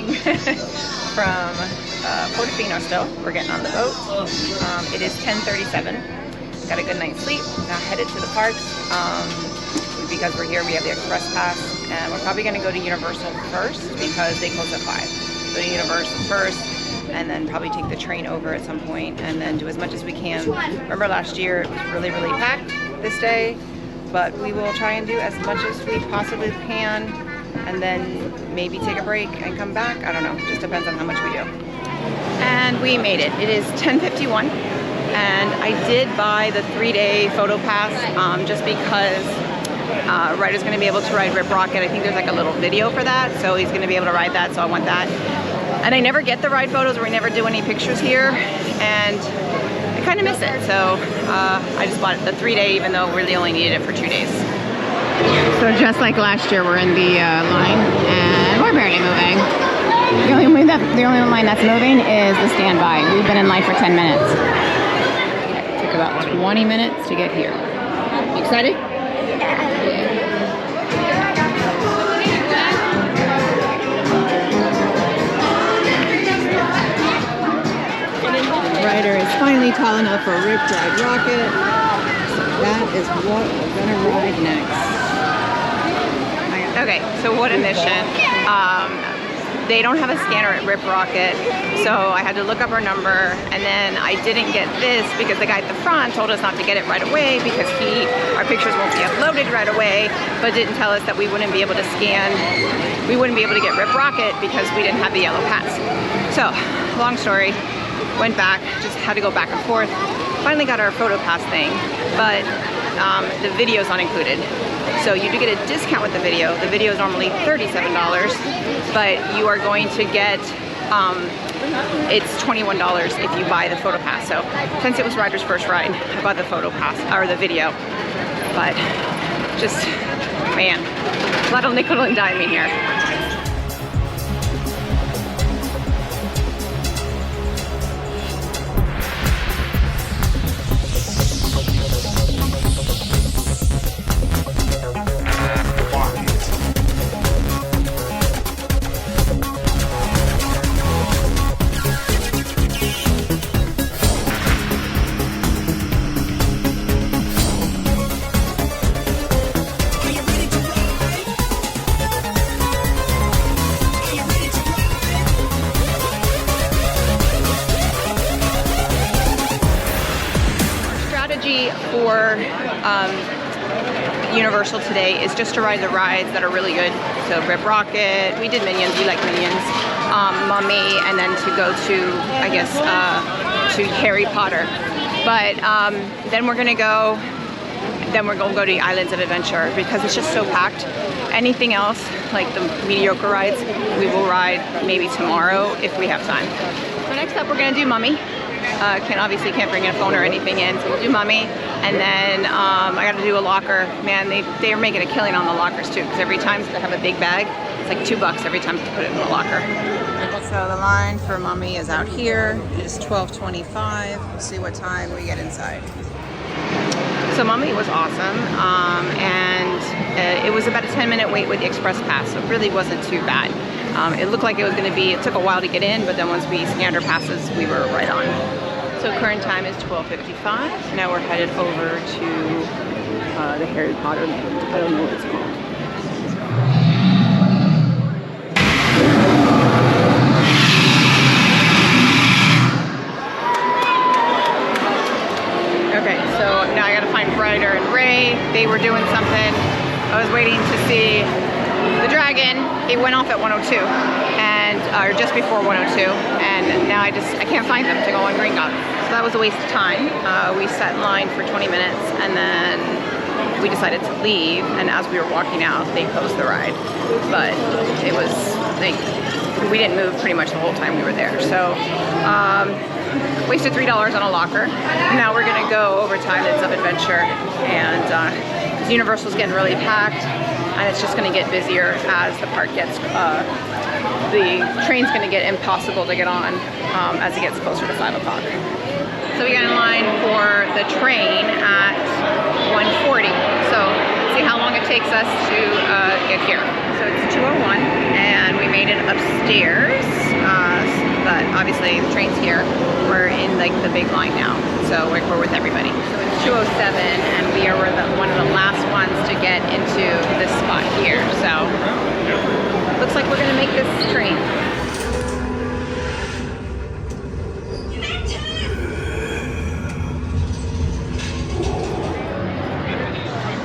morning from Portofino still. We're getting on the boat. It is 10:37. Got a good night's sleep. Now headed to the parks. Because we're here, we have the express pass, and we're probably going to go to Universal first because they close at 5. Go to Universal first, and then probably take the train over at some point, and then do as much as we can. Remember last year it was really, really packed this day, but we will try and do as much as we possibly can, and then maybe take a break and come back. I don't know, just depends on how much we do. And we made it. It is 10:51, and I did buy the 3-day photo pass just because Ryder's going to be able to ride Rip Rocket. I think there's like a little video for that, so he's going to be able to ride that, so I want that. And I never get the ride photos, or we never do any pictures here, and I kind of miss it, so I just bought the 3-day, even though we really only needed it for 2 days. So just like last year, we're in the line, and we're barely moving. The only line that's moving is the standby. We've been in line for 10 minutes. It took about 20 minutes to get here. You excited? Ryder is finally tall enough for Rip Ride Rocket, so that is what we're gonna ride next. Okay, so what a mission. They don't have a scanner at Rip Rocket, so I had to look up our number, and then I didn't get this because the guy at the front told us not to get it right away because our pictures won't be uploaded right away, but didn't tell us that we wouldn't be able to scan, we wouldn't be able to get Rip Rocket because we didn't have the yellow pass. So, long story, went back, just had to go back and forth. Finally got our photo pass thing, but the video's not included. So you do get a discount with the video. The video is normally $37, but you are going to get, it's $21 if you buy the photo pass. So since it was Ryder's first ride, I bought the photo pass, or the video. But just, man, a lot of nickel and diming here. For Universal today is just to ride the rides that are really good. So Rip Rocket, we did Minions, we like Minions, Mummy, and then to go to, I guess, to Harry Potter. But then we're gonna go to the Islands of Adventure because it's just so packed. Anything else, like the mediocre rides, we will ride maybe tomorrow if we have time. So next up, we're gonna do Mummy. Obviously can't bring a phone or anything in, so we'll do Mummy, and then I got to do a locker. Man, they are making a killing on the lockers too, because every time they have a big bag, it's like $2 every time to put it in the locker. So the line for Mummy is out here. It is 12:25. We'll see what time we get inside. So Mummy was awesome, and it was about a 10-minute wait with the express pass, so it really wasn't too bad. It looked like it was going to be, it took a while to get in, but then once we scanned our passes, we were right on. So current time is 12:55. Now we're headed over to the Harry Potter land. I don't know what it's called. Okay, so now I got to find Ryder and Ray. They were doing something. I was waiting to see the dragon. He went off at 102, or just before 102, and now I can't find them to go on Gringotts. So that was a waste of time. We sat in line for 20 minutes, and then we decided to leave, and as we were walking out, they closed the ride. But it was like, we didn't move pretty much the whole time we were there. So wasted $3 on a locker. Now we're gonna go over to Islands of Adventure, and Universal's getting really packed, and it's just gonna get busier as the park gets, the train's gonna get impossible to get on as it gets closer to 5 o'clock. So we got in line for the train at 1:40. So let's see how long it takes us to get here. So it's 2:01, and we made it upstairs. obviously the train's here. We're in like the big line now, so we're with everybody. So it's 2:07 and we are one of the last ones to get into this spot here. So looks like we're gonna make this train.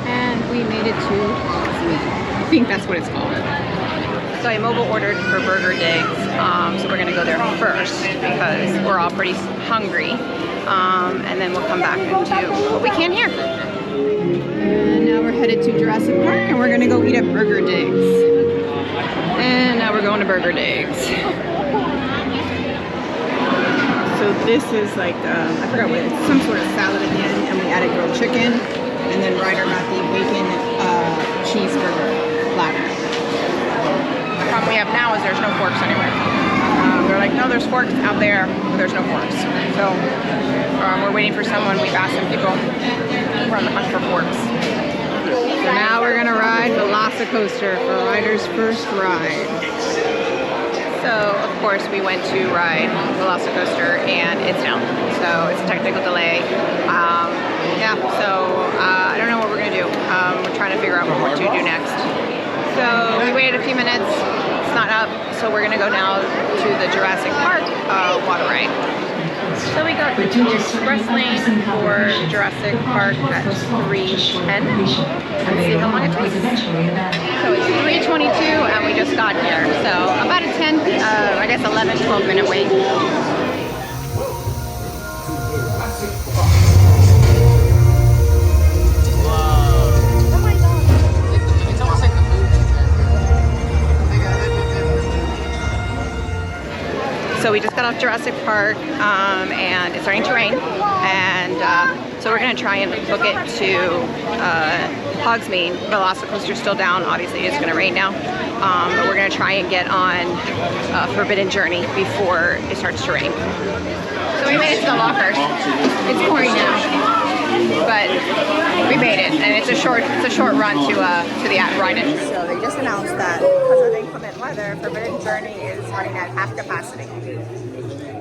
And we made it to I think that's what it's called. So I mobile ordered for Burger Digs, so we're gonna go there first because we're all pretty hungry, and then we'll come back and do what we can here. And now we're headed to Jurassic Park and we're gonna go eat at Burger Digs. And now we're going to Burger Digs. So this is like, I forgot what it is, some sort of salad at the end, and we added grilled chicken, and then Ryder got the bacon cheeseburger platter. The problem we have now is there's no forks anywhere. They're like, no, there's forks out there, but there's no forks. So we're waiting for someone. We've asked some people. We're on the hunt for forks. So now we're gonna ride Velocicoaster for Ryder's first ride. So of course we went to ride Velocicoaster and it's down. So it's a technical delay. Yeah, so I don't know what we're gonna do. We're trying to figure out what to do next. So we waited a few minutes, it's not up, so we're gonna go now to the Jurassic Park water ride. So we got the express lane for Jurassic Park at 3:10. Let's see how long it takes. So it's 3:22 and we just got here. So about a 10, I guess 11, 12 minute wait. So we just got off Jurassic Park and it's starting to rain, and so we're gonna try and book it to Hogsmeade. Velocicoaster's still down, obviously it's gonna rain now, but we're gonna try and get on Forbidden Journey before it starts to rain. So we made it to the lockers. It's pouring now, but we made it, and it's a short run to the ride-in. So they just announced that because of the inclement weather, Forbidden Journey is running at half capacity.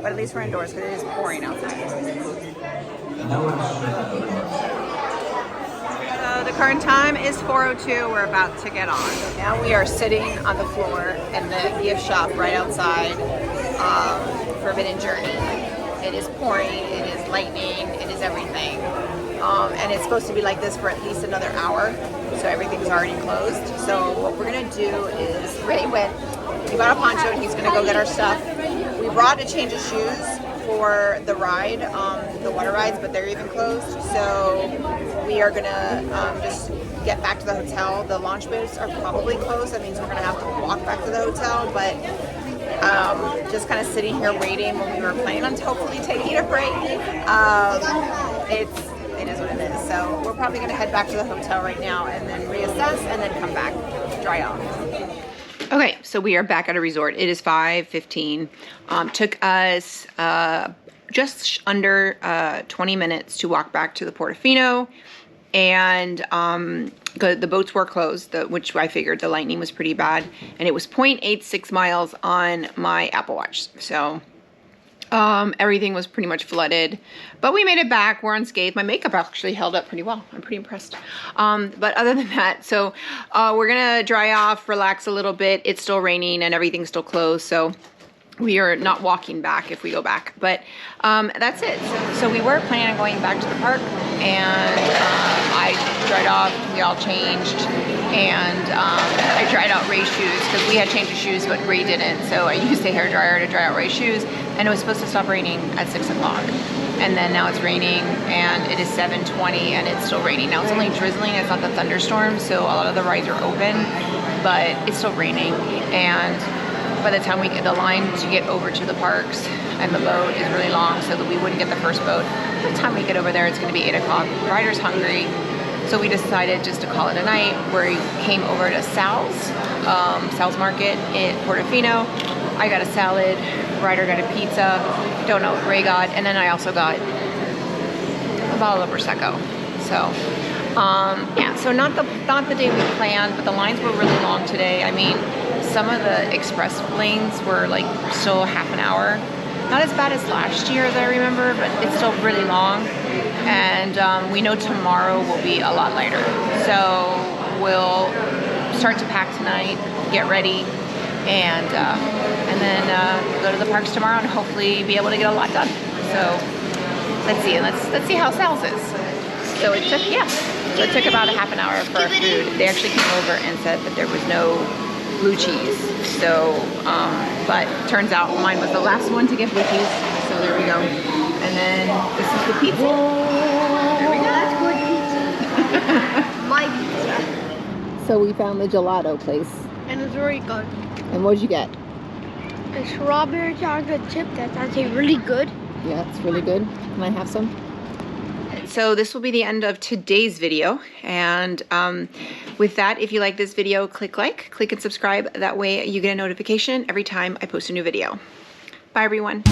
But at least we're indoors because it is pouring outside. So the current time is 4:02. We're about to get on. So now we are sitting on the floor in the gift shop right outside Forbidden Journey. It is pouring, it is lightning, it is everything. And it's supposed to be like this for at least another hour, so everything's already closed. So what we're gonna do is, Ray went, he got a poncho and he's gonna go get our stuff. We brought a change of shoes for the ride, the water rides, but they're even closed. So we are gonna just get back to the hotel. The launch booths are probably closed. That means we're gonna have to walk back to the hotel, but just kind of sitting here waiting when we were planning on hopefully taking a break. It is what it is. So we're probably gonna head back to the hotel right now and then reassess and then come back, dry off. Okay, so we are back at a resort. It is 5:15. Took us just under 20 minutes to walk back to the Portofino, and the boats were closed, which I figured the lightning was pretty bad, and it was 0.86 miles on my Apple Watch. So everything was pretty much flooded, but we made it back. We're unscathed. My makeup actually held up pretty well. I'm pretty impressed. But other than that, so we're gonna dry off, relax a little bit. It's still raining and everything's still closed, so we are not walking back if we go back. But that's it. So we were planning on going back to the park, and I dried off. We all changed, and I dried out Ray's shoes because we had changed of shoes, but Ray didn't. So I used a hairdryer to dry out Ray's shoes, and it was supposed to stop raining at 6 o'clock. And then now it's raining, and it is 7:20, and it's still raining. Now it's only drizzling. It's not the thunderstorm, so a lot of the rides are open, but it's still raining. And by the time we get the line to get over to the parks and the boat is really long, so that we wouldn't get the first boat. By the time we get over there, it's gonna be 8 o'clock. Ryder's hungry, so we decided just to call it a night. We came over to Sal's Market in Portofino. I got a salad, Ryder got a pizza, don't know what Ray got, and then I also got a bottle of Prosecco. So, yeah, so not the day we planned, but the lines were really long today. I mean, some of the express lanes were like still half an hour, not as bad as last year as I remember, but it's still really long. And we know tomorrow will be a lot lighter. So we'll start to pack tonight, get ready, and then go to the parks tomorrow and hopefully be able to get a lot done. So let's see, and let's see how Sal's is. So it took, yeah, so it took about a half an hour for our food. They actually came over and said that there was no blue cheese. So, but turns out mine was the last one to get blue cheese. So there we go. And then this is the pizza. There we go. That's good pizza. My pizza. So we found the gelato place. And it's very good. And what'd you get? A strawberry chocolate chip that's actually really good. Yeah, it's really good. Can I have some? So this will be the end of today's video. And with that, if you like this video, click like, click and subscribe. That way you get a notification every time I post a new video. Bye, everyone.